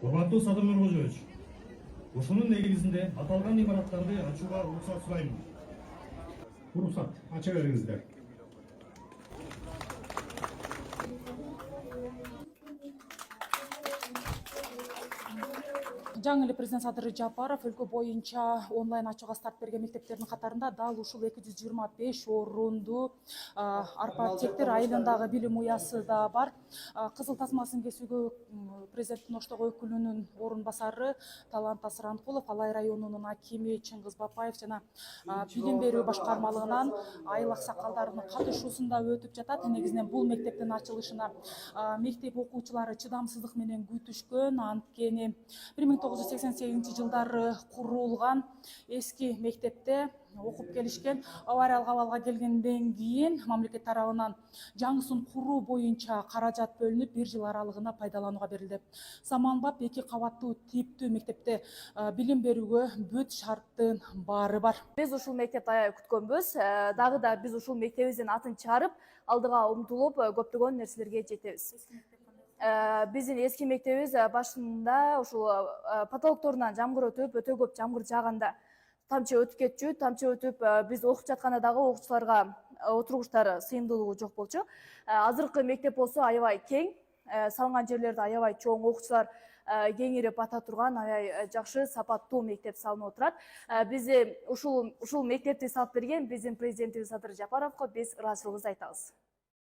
Урматтуу Садыр Нуркожоевич, ушунун негизинде аталган имараттарды ачууга уруксат сураймын. Уруксат, ача бериңиздер. Жаңы эле президент Садыр Жапаров өлкө боюнча онлайн ачууга старт берген мектептердин катарында дал ушул 225 орунду Арпа Тектер айылындагы билим уясы да бар. Кызыл тасмасын кесүүгө президенттин оштогу өкүлүнүн орун басары Талант Асыранкулов, Алай районунун акими Чыңгыз Бапаев жана билим берүү башкармалыгынан айыл аксакалдарынын катышуусунда өтүп жатат. Негизинен бул мектептин ачылышына мектеп окуучулары чыдамсыздык менен күтүшкөн. Анткени 1988 жылдары курулган эски мектепте окуп келишкен. Авариялык абалга келгенден кийин мамлекет тарабынан жаңысын куруу боюнча каражат бөлүнүп 1 жыл аралыгына пайдаланууга берилди. Заманбап 2 кабаттуу типтүү мектепте билим берүүгө бүт шарттын баары бар. Биз ушул мектепти аябай күткөнбүз. Дагы да биз ушул мектебибиздин атын чыгарып, алдыга умтулуп көптөгөн нерселерге жетебиз. Биздин эски мектебибиз башында ушул потолокторунан жамгыр өтүп, өтө көп жамгыр жааганда тамчы өтүп кетчү. Тамчы өтүп, биз окуп жатканда дагы окуучуларга отургучтар сыйымдуулугу жок болчу. Азыркы мектеп болсо аябай кең, салынган жерлерди аябай чоң, окуучулар кеңирип бата турган аябай жакшы, сапаттуу мектеп салынып отурат. Бизди ушул мектепти салып берген биздин президентибиз Садыр Жапаровго биз ыраазычылыгыбызды айтабыз.